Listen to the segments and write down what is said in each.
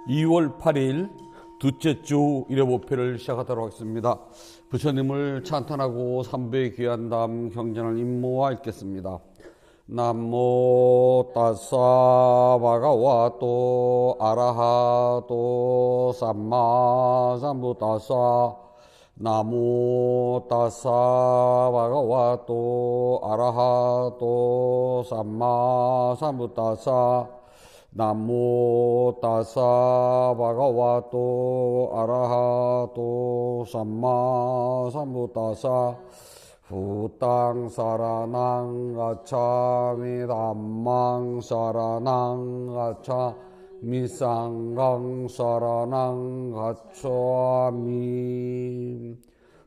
2월 8일 둘째 주 일요 목표를 시작하도록 하겠습니다. 부처님을 찬탄하고 삼부에 귀한 다음 경전을 임모와 읽겠습니다. 남모 따사 바가와또 아라하또 삼마 삼부따사 나모 따사 바가와또 아라하또 삼마 삼부따사 나모 따사 바가와또 아라하또 삼마 삼부따사 후땅 사라낭 가차미 담망 사라낭 가차미 쌍강 사라낭 가차미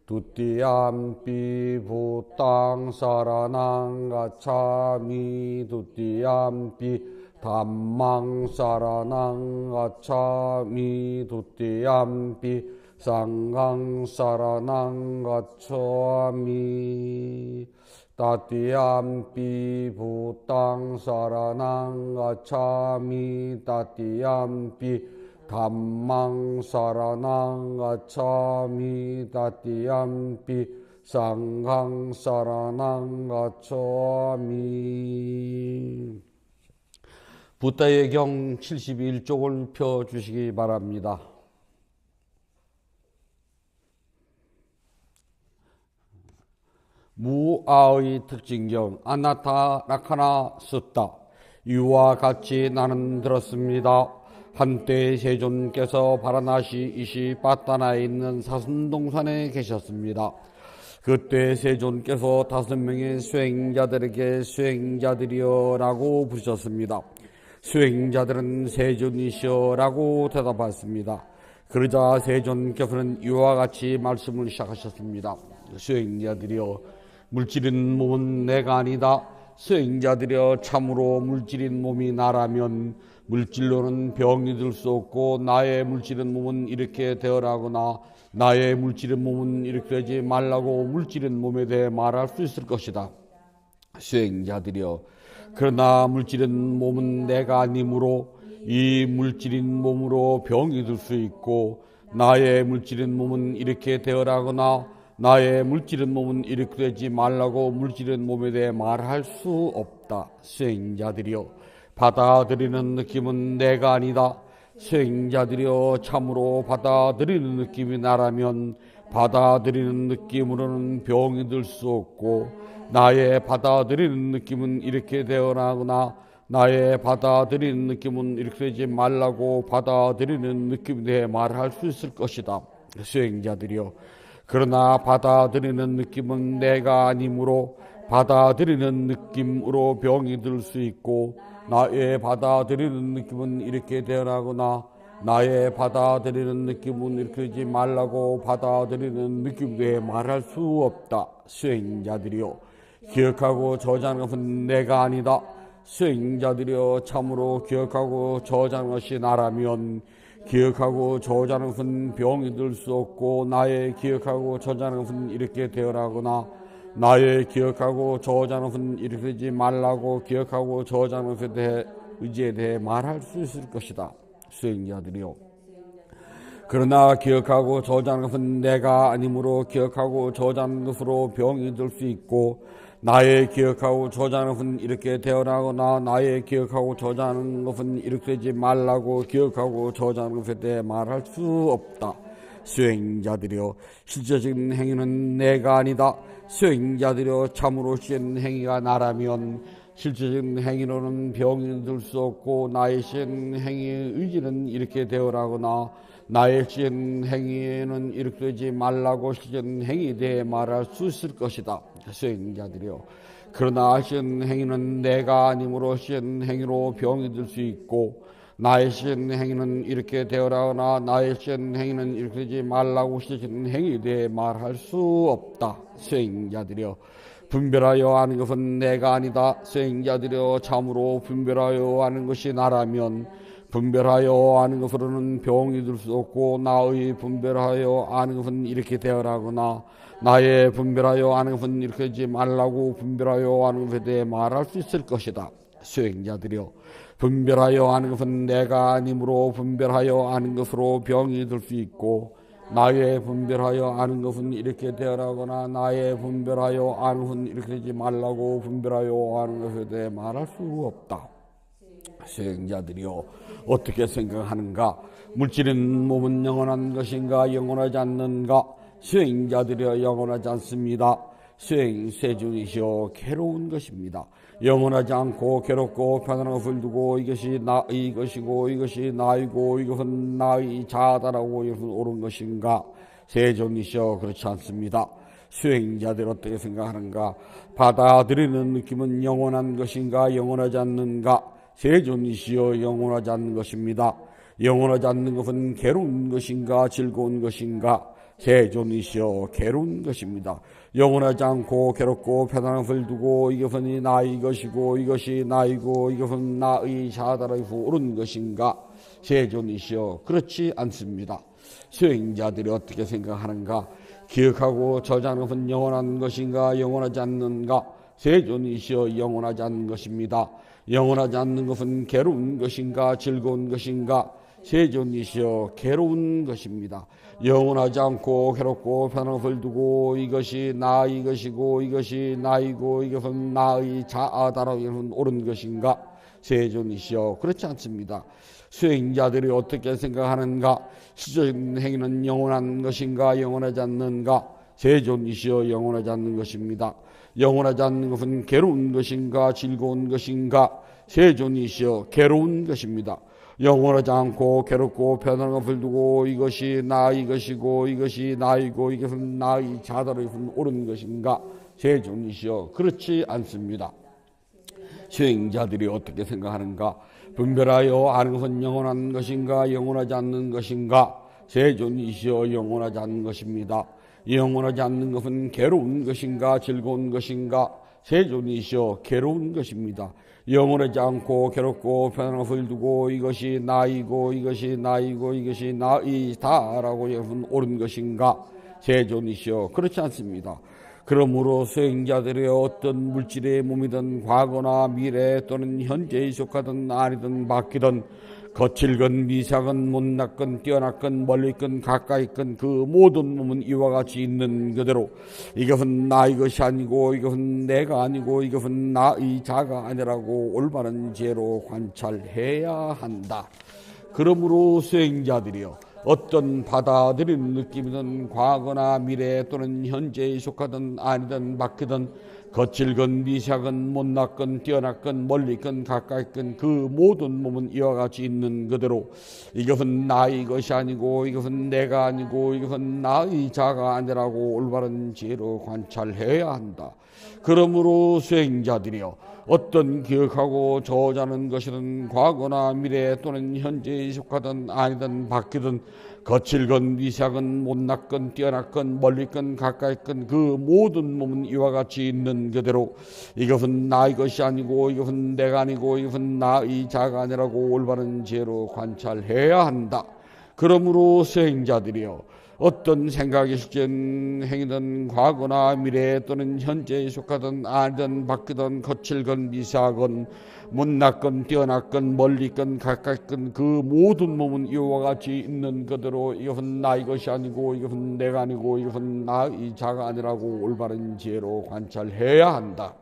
두띠암피 부땅 사라낭 가차미 두띠암피 담망 사라낭 가차미 두띠암피 쌍강 사라낭 가차미 따띠암피 부땅 사라낭 가차미 따띠암피 담망 사라낭 가차미 따띠암피 쌍강 사라낭 가차미. 붓다의 경 71쪽을 펴주시기 바랍니다. 무아의 특징경 아나타 라카나 숫다. 이와 같이 나는 들었습니다. 한때 세존께서 바라나시 이시 빠따나에 있는 사슴동산에 계셨습니다. 그때 세존께서 5명의 수행자들에게 수행자들이여 라고 부르셨습니다. 수행자들은 세존이시여 라고 대답했습니다. 그러자 세존께서는 이와 같이 말씀을 시작하셨습니다. 수행자들이여, 물질인 몸은 내가 아니다. 수행자들이여, 참으로 물질인 몸이 나라면 물질로는 병이 들 수 없고 나의 물질인 몸은 이렇게 되어라거나 나의 물질인 몸은 이렇게 되지 말라고 물질인 몸에 대해 말할 수 있을 것이다. 수행자들이여, 그러나 물질인 몸은 내가 아니므로 이 물질인 몸으로 병이 들 수 있고 나의 물질인 몸은 이렇게 되어라거나 나의 물질인 몸은 이렇게 되지 말라고 물질인 몸에 대해 말할 수 없다. 수행자들이여, 받아들이는 느낌은 내가 아니다. 수행자들이여, 참으로 받아들이는 느낌이 나라면 받아들이는 느낌으로는 병이 들 수 없고 나의 받아들이는 느낌은 이렇게 되어나거나 나의 받아들이는 느낌은 이렇게 되지 말라고 받아들이는 느낌에 대해 말할 수 있을 것이다. 수행자들이여, 그러나 받아들이는 느낌은 내가 아니므로 받아들이는 느낌으로 병이 들 수 있고 나의 받아들이는 느낌은 이렇게 되어나거나 나의 받아들이는 느낌은 이렇게 되지 말라고 받아들이는 느낌에 대해 말할 수 없다. 수행자들이여, 기억하고 저장하는 것은 내가 아니다. 수행자들이여, 참으로 기억하고 저장하는 것이 나라면 기억하고 저장하는 것은 병이 들 수 없고 나의 기억하고 저장하는 것은 이렇게 되어라거나 나의 기억하고 저장하는 것은 이렇게 되지 말라고 기억하고 저장하는 것에 대해 의지에 대해 말할 수 있을 것이다. 수행자들이여, 그러나 기억하고 저장하는 것은 내가 아니므로 기억하고 저장하는 것으로 병이 들 수 있고 나의 기억하고 저장하는 것은 이렇게 되어나거나 나의 기억하고 저장하는 것은 이렇게 되지 말라고 기억하고 저장하는 것에 대해 말할 수 없다. 수행자들이여, 실제적인 행위는 내가 아니다. 수행자들이여, 참으로 시행 행위가 나라면 실제적인 행위로는 병이 들 수 없고 나의 시행 행위의 의지는 이렇게 되어라거나 나의 시행 행위는 이렇게 되지 말라고 시행 행위에 대해 말할 수 있을 것이다. 수행자들이여, 그러나 시행 행위는 내가 아니므로 시행 행위로 병이 들 수 있고 나의 시행 행위는 이렇게 되어라거나 나의 시행 행위는 이렇게 되지 말라고 시행 행위에 대해 말할 수 없다. 수행자들이여, 분별하여 아는 것은 내가 아니다. 수행자들이여, 참으로 분별하여 아는 것이 나라면 분별하여 아는 것으로는 병이 들 수 없고 나의 분별하여 아는 것은 이렇게 되어라거나 나의 분별하여 아는 것은 이렇게 하지 말라고 분별하여 아는 것에 대해 말할 수 있을 것이다. 수행자들이여, 분별하여 아는 것은 내가 아니므로 분별하여 아는 것으로 병이 들 수 있고, 나의 분별하여 아는 것은 이렇게 되어라거나 나의 분별하여 아는 것은 이렇게 되지 말라고 분별하여 아는 것에 대해 말할 수 없다. 수행자들이여 어떻게 생각하는가? 물질은 몸은 영원한 것인가 영원하지 않는가? 수행자들이여 영원하지 않습니다. 수행 세준이시여 괴로운 것입니다. 영원하지 않고 괴롭고 편안한 것을 두고 이것이 나의 것이고 이것이 나이고 이것은 나의 자아다라고 이것은 옳은 것인가? 세존이시여 그렇지 않습니다. 수행자들 어떻게 생각하는가? 받아들이는 느낌은 영원한 것인가 영원하지 않는가? 세존이시여 영원하지 않는 것입니다. 영원하지 않는 것은 괴로운 것인가 즐거운 것인가? 세존이시여 괴로운 것입니다. 영원하지 않고 괴롭고 편안한 것을 두고 이것은 나의 것이고 이것이 나이고 이것은 나의 자아다라고 옳은 것인가? 세존이시여 그렇지 않습니다. 수행자들이 어떻게 생각하는가? 기억하고 저자는 것은 영원한 것인가 영원하지 않는가? 세존이시여 영원하지 않는 것입니다. 영원하지 않는 것은 괴로운 것인가 즐거운 것인가? 세존이시여 괴로운 것입니다. 영원하지 않고 괴롭고 편안한 것을 두고 이것이 나의 것이고 이것이 나이고 이것은 나의 자아다라고 하는 옳은 것인가? 세존이시여 그렇지 않습니다. 수행자들이 어떻게 생각하는가? 시적인 행위는 영원한 것인가 영원하지 않는가? 세존이시여 영원하지 않는 것입니다. 영원하지 않는 것은 괴로운 것인가 즐거운 것인가? 세존이시여 괴로운 것입니다. 영원하지 않고 괴롭고 편안한 것을 두고 이것이 나의 것이고 이것이 나이고 이것은 나의 자다로 옳은 것인가? 세존이시여 그렇지 않습니다. 수행자들이 어떻게 생각하는가? 분별하여 아는 것은 영원한 것인가 영원하지 않는 것인가? 세존이시여 영원하지 않는 것입니다. 영원하지 않는 것은 괴로운 것인가 즐거운 것인가? 세존이시여 괴로운 것입니다. 영원하지 않고 괴롭고 편안한 것을 두고 이것이 나이고 이것이 나이고 이것이 나이다라고 여러분 옳은 것인가? 세존이시여 그렇지 않습니다. 그러므로 수행자들의 어떤 물질의 몸이든 과거나 미래 또는 현재에 속하든 아니든 바뀌든 거칠건 미삭은 못났건 뛰어났건 멀리건 가까이건 그 모든 몸은 이와 같이 있는 그대로 이것은 나의 것이 아니고 이것은 내가 아니고 이것은 나의 자가 아니라고 올바른 지혜로 관찰해야 한다. 그러므로 수행자들이여 어떤 받아들이는 느낌이든 과거나 미래 또는 현재에 속하든 아니든 바뀌든 거칠건 미삭은 못났건 뛰어났건 멀리건 가까이건 그 모든 몸은 이와 같이 있는 그대로 이것은 나의 것이 아니고 이것은 내가 아니고 이것은 나의 자가 아니라고 올바른 지혜로 관찰해야 한다. 그러므로 수행자들이여 어떤 기억하고 저자는 것이든 과거나 미래 또는 현재에 속하든 아니든 바뀌든 거칠건 미삭은 못났건 뛰어났건 멀리건 가까이건 그 모든 몸은 이와 같이 있는 그대로 이것은 나의 것이 아니고 이것은 내가 아니고 이것은 나의 자가 아니라고 올바른 지혜로 관찰해야 한다. 그러므로 수행자들이여 어떤 생각이 실전 행위든 과거나 미래 또는 현재에 속하든 아니든 바뀌든 거칠건 미삭건 못났건 뛰어났건 멀리건 가까이건 그 모든 몸은 이와 같이 있는 그대로 이것은 나의 것이 아니고 이것은 내가 아니고 이것은 나의 자가 아니라고 올바른 지혜로 관찰해야 한다.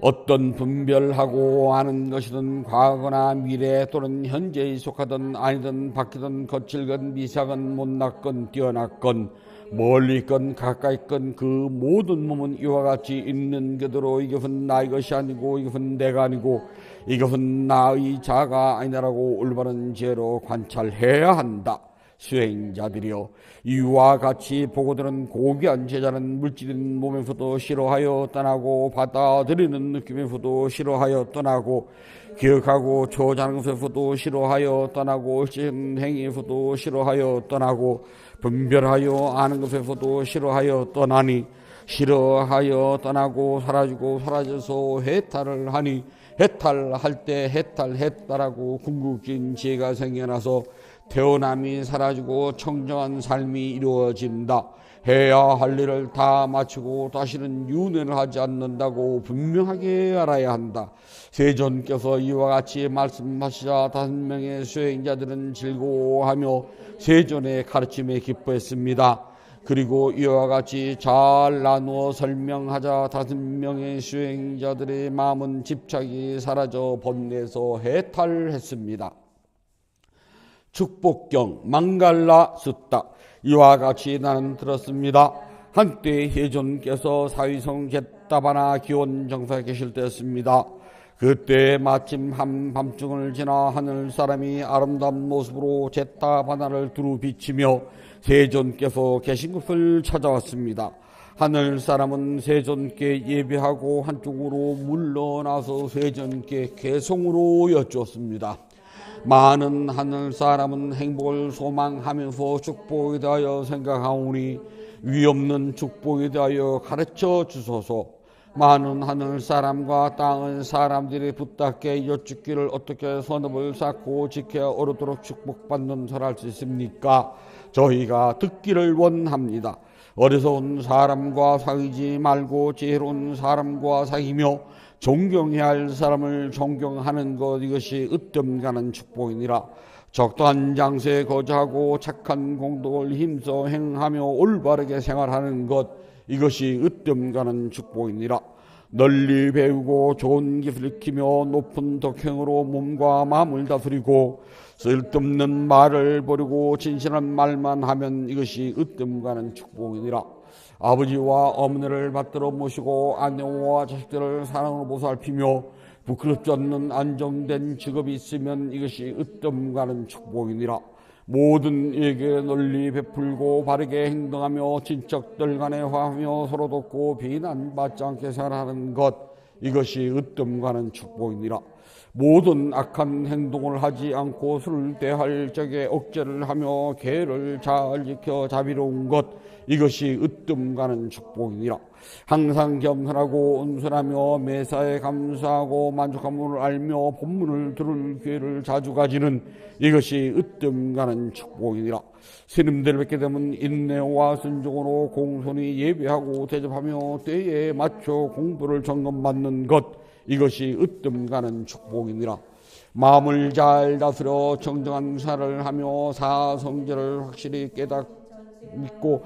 어떤 분별하고 아는 것이든 과거나 미래 또는 현재에 속하든 아니든 바뀌든 거칠건 미삭건 못났건 뛰어났건 멀리건 가까이건 그 모든 몸은 이와 같이 있는 그대로 이것은 나의 것이 아니고 이것은 내가 아니고 이것은 나의 자가 아니라고 올바른 지혜로 관찰해야 한다. 수행자들이여 이와 같이 보고들은 고귀한 제자는 물질인 몸에서도 싫어하여 떠나고 받아들이는 느낌에서도 싫어하여 떠나고 기억하고 조자는 것에서도 싫어하여 떠나고 행위에서도 싫어하여 떠나고 분별하여 아는 것에서도 싫어하여 떠나니 싫어하여 떠나고 사라지고 사라져서 해탈을 하니 해탈할 때 해탈했다라고 궁극적인 지혜가 생겨나서 태어남이 사라지고 청정한 삶이 이루어진다. 해야 할 일을 다 마치고 다시는 윤회를 하지 않는다고 분명하게 알아야 한다. 세존께서 이와 같이 말씀하시자 5명의 수행자들은 즐거워하며 세존의 가르침에 기뻐했습니다. 그리고 이와 같이 잘 나누어 설명하자 5명의 수행자들의 마음은 집착이 사라져 번뇌에서 해탈했습니다. 축복경 망갈라 숫다. 이와 같이 나는 들었습니다. 한때 혜존께서 사위성 겟다바나 기원 정사에 계실 때였습니다. 그때 마침 한밤중을 지나 하늘 사람이 아름다운 모습으로 겟다바나를 두루 비치며 세존께서 계신 곳을 찾아왔습니다. 하늘 사람은 세존께 예배하고 한쪽으로 물러나서 세존께 개송으로 여쭈었습니다. 많은 하늘 사람은 행복을 소망하면서 축복에 대하여 생각하오니 위없는 축복에 대하여 가르쳐 주소서. 많은 하늘 사람과 땅의 사람들이 부탁해 여쭙기를 어떻게 선업을 쌓고 지켜야 오르도록 축복받는 설할 수 있습니까? 저희가 듣기를 원합니다. 어리석은 사람과 사귀지 말고 지혜로운 사람과 사귀며 존경해야 할 사람을 존경하는 것, 이것이 으뜸 가는 축복이니라. 적당한 장소에 거주하고 착한 공덕을 힘써 행하며 올바르게 생활하는 것, 이것이 으뜸 가는 축복이니라. 널리 배우고 좋은 기술을 익히며 높은 덕행으로 몸과 마음을 다스리고 쓸데없는 말을 버리고 진실한 말만 하면 이것이 으뜸 가는 축복이니라. 아버지와 어머니를 받들어 모시고 아내와 자식들을 사랑으로 보살피며 부끄럽지 않는 안정된 직업이 있으면 이것이 으뜸 가는 축복이니라. 모든 이에게 널리 베풀고 바르게 행동하며 친척들 간에 화하며 서로 돕고 비난받지 않게 생활하는 것, 이것이 으뜸 가는 축복이니라. 모든 악한 행동을 하지 않고 술을 대할 적에 억제를 하며 계를 잘 지켜 자비로운 것, 이것이 으뜸 가는 축복이니라. 항상 겸손하고 온순하며 매사에 감사하고 만족함을 알며 본문을 들을 기회를 자주 가지는 이것이 으뜸 가는 축복이니라. 스님들 뵙게 되면 인내와 순종으로 공손히 예배하고 대접하며 때에 맞춰 공부를 점검받는 것, 이것이 으뜸 가는 축복이니라. 마음을 잘 다스려 정정한 사를 하며 사성제를 확실히 믿고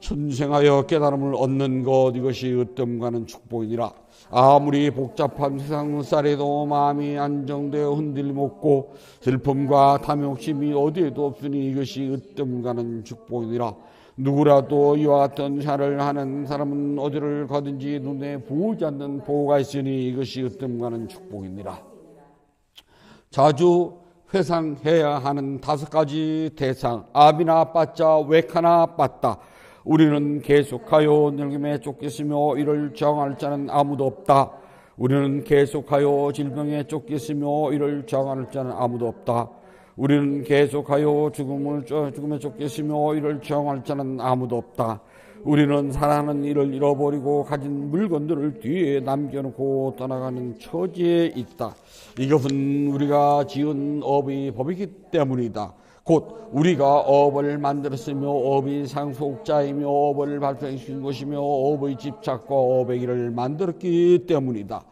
순생하여 깨달음을 얻는 것, 이것이 으뜸 가는 축복이니라. 아무리 복잡한 세상살에도 마음이 안정되어 흔들림 없고 슬픔과 탐욕심이 어디에도 없으니 이것이 으뜸 가는 축복이니라. 누구라도 이와 같은 사를 하는 사람은 어디를 가든지 눈에 보이지 않는 보호가 있으니 이것이 으뜸 가는 축복이니라. 자주 회상해야 하는 5가지 대상, 아비나 빠짜 웨카나 빠따. 우리는 계속하여 늙음에 쫓기으며 이를 저항할 자는 아무도 없다. 우리는 계속하여 질병에 쫓기으며 이를 저항할 자는 아무도 없다. 우리는 계속하여 죽음에 쫓기으며 이를 저항할 자는 아무도 없다. 우리는 사랑하는 이를 잃어버리고 가진 물건들을 뒤에 남겨놓고 떠나가는 처지에 있다. 이것은 우리가 지은 업의 법이기 때문이다. 곧 우리가 업을 만들었으며 업의 상속자이며 업을 발생시킨 것이며 업의 집착과 업의 길을 만들었기 때문이다.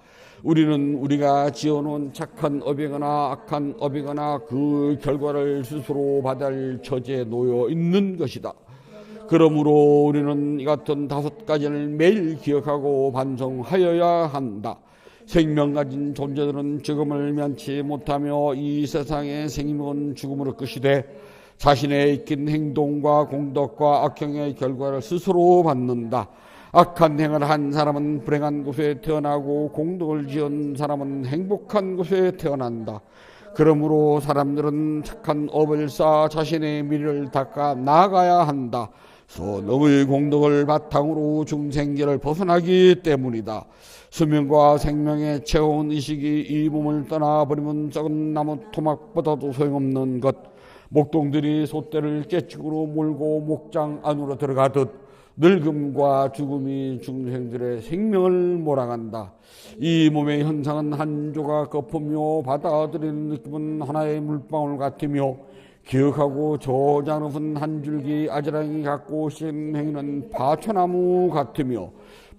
우리는 우리가 지어놓은 착한 업이거나 악한 업이거나 그 결과를 스스로 받아야 할 처지에 놓여 있는 것이다. 그러므로 우리는 이 같은 5가지를 매일 기억하고 반성하여야 한다. 생명 가진 존재들은 죽음을 면치 못하며 이 세상의 생명은 죽음으로 끝이 돼 자신의 익힌 행동과 공덕과 악행의 결과를 스스로 받는다. 악한 행을 한 사람은 불행한 곳에 태어나고 공덕을 지은 사람은 행복한 곳에 태어난다. 그러므로 사람들은 착한 업을 쌓아 자신의 미래를 닦아 나아가야 한다. 선의 공덕을 바탕으로 중생계를 벗어나기 때문이다. 수명과 생명의 채워온 의식이 이 몸을 떠나버리면 썩은 나무 토막보다도 소용없는 것. 목동들이 소떼를 째축으로 몰고 목장 안으로 들어가듯 늙음과 죽음이 중생들의 생명을 몰아간다. 이 몸의 현상은 한 조각 거푸며 받아들이는 느낌은 하나의 물방울 같으며 기억하고 저장은 한 줄기 아지랑이 같고 심행이는 파초나무 같으며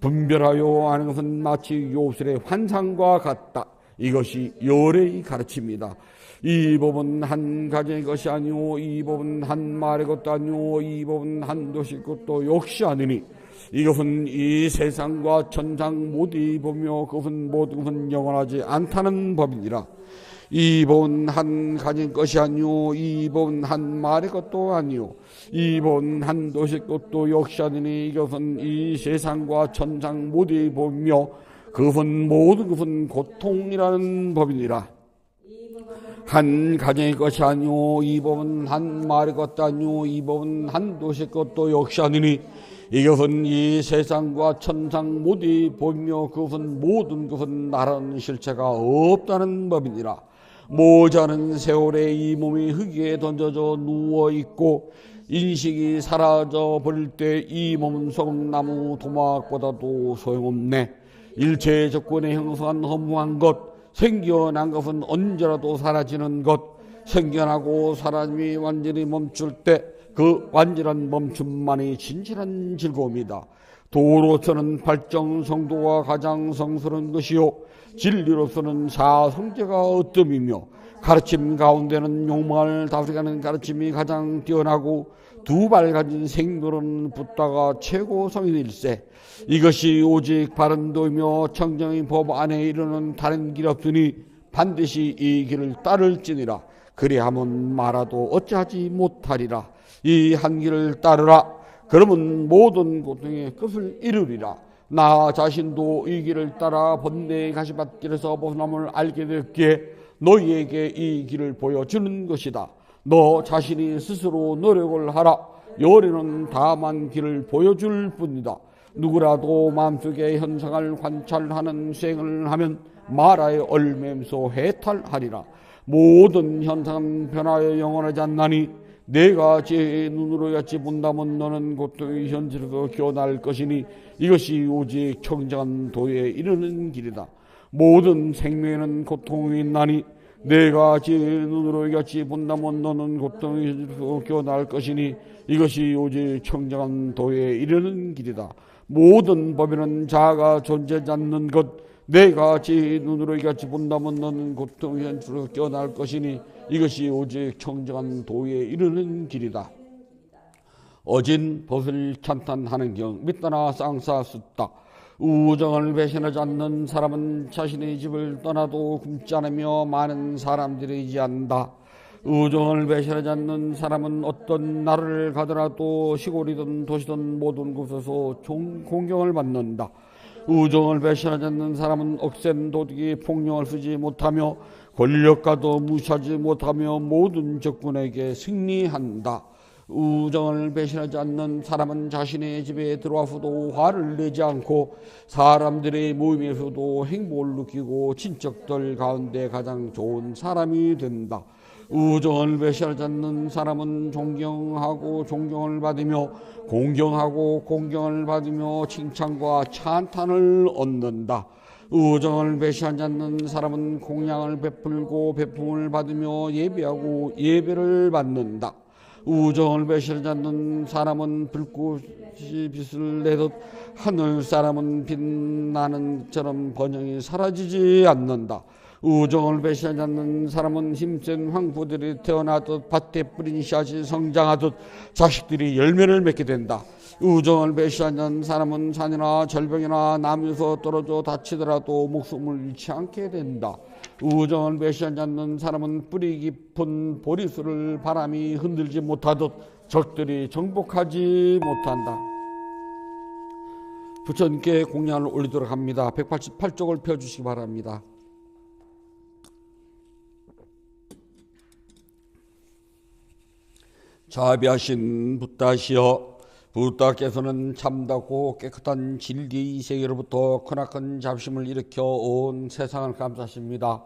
분별하여 아는 것은 마치 요술의 환상과 같다. 이것이 열의 가르침이다. 이 법은 한 가정의 것이 아니오 이 법은 한 말의 것도 아니오 이 법은 한 도시의 것도 역시 아니니 이것은 이 세상과 천상 모두의 법이며 그것은 모든 것은 영원하지 않다는 법이니라. 이 법은 한 가정의 것이 아니오 이 법은 한 말의 것도 아니오 이 법은 한 도시의 것도 역시 아니니 이것은 이 세상과 천상 모두의 법이며 그것은 모든 것은 고통이라는 법이니라. 한 가정의 것이 아니오 이 법은 한 말의 것도 아니오 이 법은 한 도시의 것도 역시 아니니 이것은 이 세상과 천상 모두의 법이며 그것은 모든 것은 나라는 실체가 없다는 법이니라. 모자는 세월에 이 몸이 흙에 던져져 누워있고 인식이 사라져 버릴 때 이 몸은 소금나무 도막보다도 소용없네. 일체 조건에 형성한 허무한 것 생겨난 것은 언제라도 사라지는 것 생겨나고 사람이 완전히 멈출 때 그 완전한 멈춤만이 진실한 즐거움이다. 도로서는 발정성도가 가장 성스러운 것이요 진리로서는 사성제가 으뜸이며 가르침 가운데는 욕망을 다스리는 가르침이 가장 뛰어나고 두 발 가진 생도는 붓다가 최고성일세. 이것이 오직 바른 도이며 청정의 법 안에 이르는 다른 길 없으니 반드시 이 길을 따를지니라. 그리하면 말아도 어찌하지 못하리라. 이 한 길을 따르라. 그러면 모든 고통의 끝을 이루리라. 나 자신도 이 길을 따라 번뇌의 가시밭길에서 벗어남을 알게 되었기에 너희에게 이 길을 보여주는 것이다. 너 자신이 스스로 노력을 하라. 열에는 다만 길을 보여줄 뿐이다. 누구라도 마음속의 현상을 관찰하는 수행을 하면 마라의 얼매임소 해탈하리라. 모든 현상은 변하여 영원하지 않나니 내가 제 눈으로 같이 본다면 너는 고통의 현실에서 겨날 것이니 이것이 오직 청정한 도에 이르는 길이다. 모든 생명에는 고통이 있나니 내가 제 눈으로 같이 본다면 너는 고통의 현실에서 겨날 것이니 이것이 오직 청정한 도에 이르는 길이다. 모든 법에는 자아가 존재하지 않는 것 내가 제 눈으로 같이 본다면 너는 고통의 현실에서 겨날 것이니 이것이 오직 청정한 도에 이르는 길이다. 어진 벗을 찬탄하는 경 믿다나 쌍사숫다. 우정을 배신하지 않는 사람은 자신의 집을 떠나도 굶지 않으며 많은 사람들이 의지한다. 우정을 배신하지 않는 사람은 어떤 나라를 가더라도 시골이든 도시든 모든 곳에서 공경을 받는다. 우정을 배신하지 않는 사람은 억센 도둑이 폭력을 쓰지 못하며 권력가도 무시하지 못하며 모든 적군에게 승리한다. 우정을 배신하지 않는 사람은 자신의 집에 들어와서도 화를 내지 않고 사람들의 모임에서도 행복을 느끼고 친척들 가운데 가장 좋은 사람이 된다. 우정을 배신하지 않는 사람은 존경하고 존경을 받으며 공경하고 공경을 받으며 칭찬과 찬탄을 얻는다. 우정을 배신하지 않는 사람은 공양을 베풀고 베품을 받으며 예배하고 예배를 받는다. 우정을 배신하지 않는 사람은 불꽃이 빛을 내듯 하늘 사람은 빛나는 것처럼 번영이 사라지지 않는다. 우정을 배신하지 않는 사람은 힘센 황부들이 태어나듯 밭에 뿌린 씨앗이 성장하듯 자식들이 열매를 맺게 된다. 우정을 배신하지 않는 사람은 산이나 절벽이나 나무에서 떨어져 다치더라도 목숨을 잃지 않게 된다. 우정을 배신하지 않는 사람은 뿌리 깊은 보리수를 바람이 흔들지 못하듯 적들이 정복하지 못한다. 부처님께 공양을 올리도록 합니다. 188쪽을 펴주시기 바랍니다. 자비하신 붓다시여, 붓다께서는 참다고 깨끗한 진리의 세계로부터 크나큰 잡심을 일으켜 온 세상을 감싸십니다.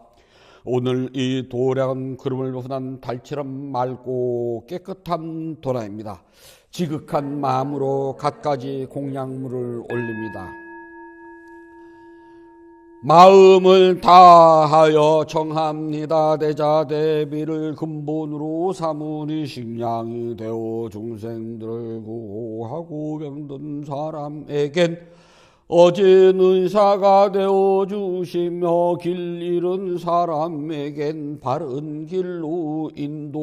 오늘 이 도량은 구름을 벗어난 달처럼 맑고 깨끗한 도라입니다. 지극한 마음으로 갖가지 공양물을 올립니다. 마음을 다하여 청합니다. 대자대비를 근본으로 삼으니 식량이 되어 중생들을 구하고 병든 사람에겐 어진 의사가 되어 주시며 길 잃은 사람에겐 바른 길로 인도합니다.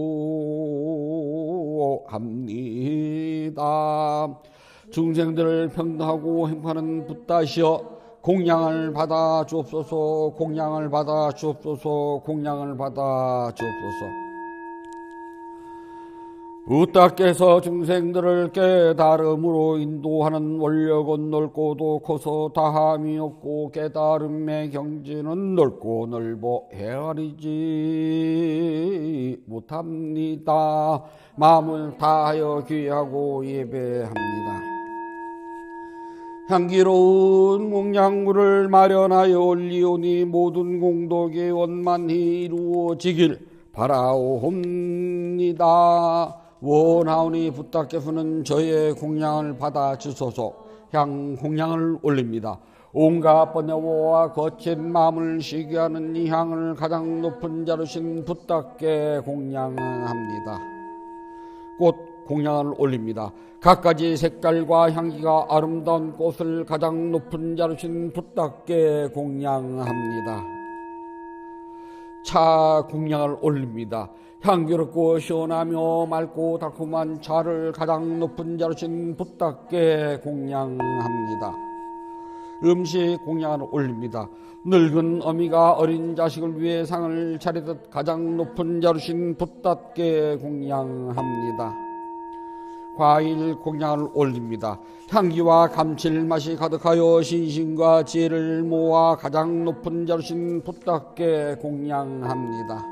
중생들을 평등하고 행복하는 붓다시여 공양을 받아 주옵소서. 공양을 받아 주옵소서. 공양을 받아 주옵소서. 붓다께서 중생들을 깨달음으로 인도하는 원력은 넓고도 커서 다함이 없고 깨달음의 경지는 넓고 넓어 헤아리지 못합니다. 마음을 다하여 귀하고 예배합니다. 향기로운 공양물을 마련하여 올리오니 모든 공덕이 원만히 이루어지길 바라옵니다. 원하오니 붓다께서는 저의 공양을 받아 주소서. 향 공양을 올립니다. 온갖 번여와 거친 마음을 쉬게 하는 이 향을 가장 높은 자루신 붓다께 공양합니다. 꽃 공양을 올립니다. 갖가지 색깔과 향기가 아름다운 꽃을 가장 높은 자루신 붓다께 공양합니다. 차 공양을 올립니다. 향기롭고 시원하며 맑고 달콤한 차를 가장 높은 자루신 붓다께 공양합니다. 음식 공양을 올립니다. 늙은 어미가 어린 자식을 위해 상을 차리듯 가장 높은 자루신 붓다께 공양합니다. 과일 공양을 올립니다. 향기와 감칠맛이 가득하여 신심과 지혜를 모아 가장 높은 자루신 붓다께 공양합니다.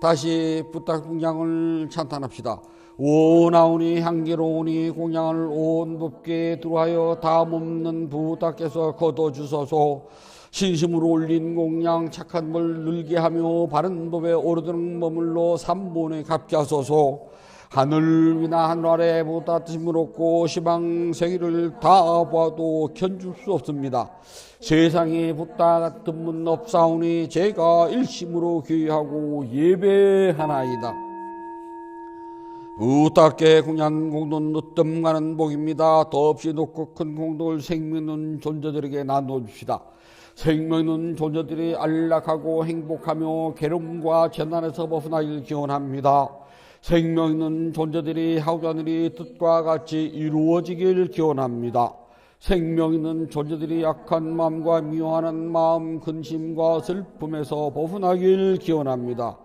다시 붓다 공양을 찬탄합시다. 원하오니 향기로우니 공양을 온 법계에 들어하여 다음없는 붓다께서 거둬주소서. 신심으로 올린 공양 착한 물 늘게 하며 바른 법에 오르드는 머물러 삼본에 갚게 하소서. 하늘 위나 하늘 아래 보다 뜻을 얻고 시방생일을 다 봐도 견줄 수 없습니다. 세상에 붓다 같은 분 없사오니 제가 일심으로 귀하고 예배하나이다. 붓다께 공양 공덕 늦뜸 가는 복입니다. 더없이 높고 큰 공덕을 생명 있는 존재들에게 나눠줍시다. 생명 있는 존재들이 안락하고 행복하며 괴로움과 재난에서 벗어나길 기원합니다. 생명 있는 존재들이 하우자들이 뜻과 같이 이루어지길 기원합니다. 생명 있는 존재들이 약한 마음과 미워하는 마음, 근심과 슬픔에서 벗어나길 기원합니다.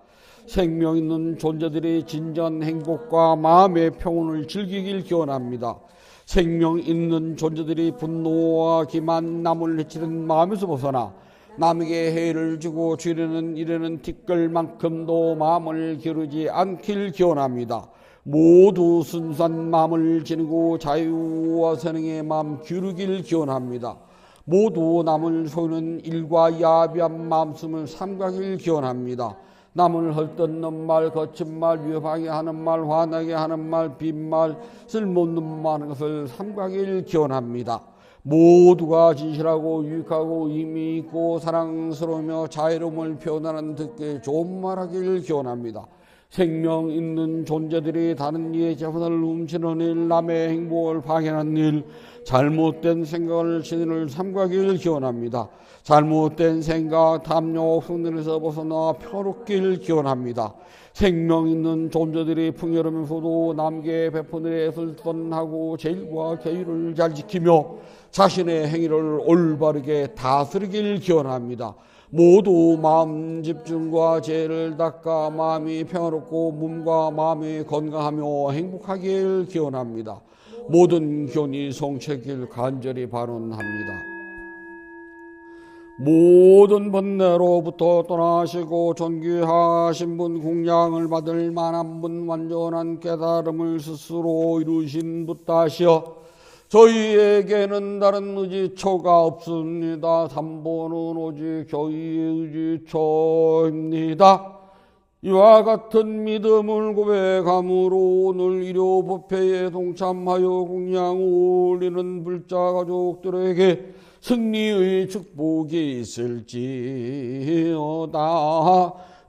생명 있는 존재들이 진전 행복과 마음의 평온을 즐기길 기원합니다. 생명 있는 존재들이 분노와 기만, 남을 해치는 마음에서 벗어나 남에게 해를 주고 주려는 이르는 티끌만큼도 마음을 기르지 않길 기원합니다. 모두 순수한 마음을 지니고 자유와 선행의 마음 기르길 기원합니다. 모두 남을 속이는 일과 야비한 마음씀을 삼가길 기원합니다. 남을 헐뜯는 말, 거친 말, 위협하게 하는 말, 화나게 하는 말, 빈말, 쓸모없는 말 하는 것을 삼가길 기원합니다. 모두가 진실하고 유익하고 의미 있고 사랑스러우며 자유로움을 표현하는 듣기 좋은 말하기를 기원합니다. 생명 있는 존재들이 다른 이의 재산을 훔치는 일, 남의 행복을 방해하는 일, 잘못된 생각을 신을 삼가기를 기원합니다. 잘못된 생각, 탐욕, 흉내에서 벗어나 평화롭기를 기원합니다. 생명 있는 존재들이 풍요로면서도 남에게 베푸는 애를 선하고 제일과 계율을 잘 지키며 자신의 행위를 올바르게 다스리길 기원합니다. 모두 마음 집중과 죄를 닦아 마음이 평화롭고 몸과 마음이 건강하며 행복하길 기원합니다. 모든 견이 성취길 간절히 발언합니다. 모든 번뇌로부터 떠나시고 존귀하신 분, 공양을 받을 만한 분, 완전한 깨달음을 스스로 이루신 붓다시여, 저희에게는 다른 의지처가 없습니다. 3번은 오직 저희의 의지처입니다. 이와 같은 믿음을 고백함으로 오늘 일요 법회에 동참하여 공양 올리는 불자 가족들에게 승리의 축복이 있을지어다.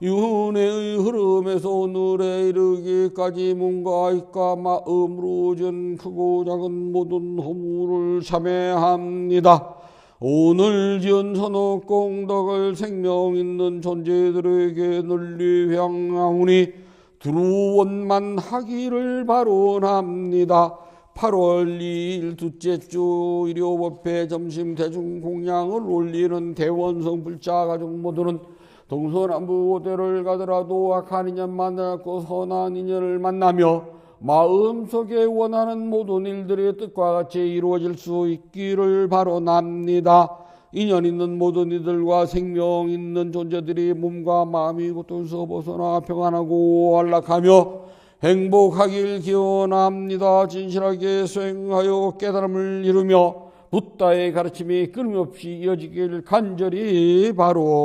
윤회의 흐름에서 오늘에 이르기까지 몸과 입과 마음으로 전 크고 작은 모든 허물을 참회합니다. 오늘 지은 선업 공덕을 생명 있는 존재들에게 널리 회양하오니 두루원만 하기를 바론합니다. 8월 2일 둘째 주 일요법회 점심 대중공양을 올리는 대원성 불자 가족 모두는 동서남북오대를 가더라도 악한 인연 만나고 선한 인연을 만나며 마음속에 원하는 모든 일들의 뜻과 같이 이루어질 수 있기를 바라옵니다. 인연 있는 모든 이들과 생명 있는 존재들이 몸과 마음이 고통에서 벗어나 평안하고 안락하며 행복하길 기원합니다. 진실하게 수행하여 깨달음을 이루며 붓다의 가르침이 끊임없이 이어지길 간절히 바론합니다.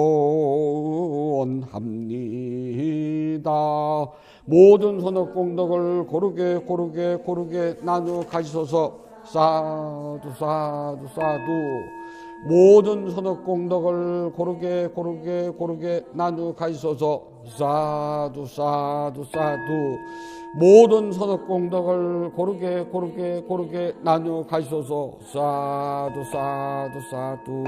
모든 선업 공덕을 고르게 나누어 가시소서. 사두 사두 사두. 모든 선업 공덕을 고르게 나누어 가시소서. 사두 사두 사두. 모든 선업 공덕을 고르게 나누어 가시소서. 사두 사두 사두.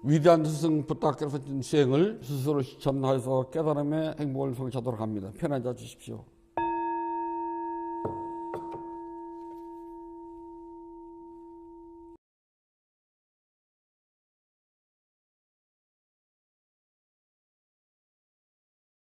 위대한 스승 부탁드려 수행을 스스로 실천하여서 깨달음의 행복을 성취하도록 합니다. 편히 앉아 주십시오.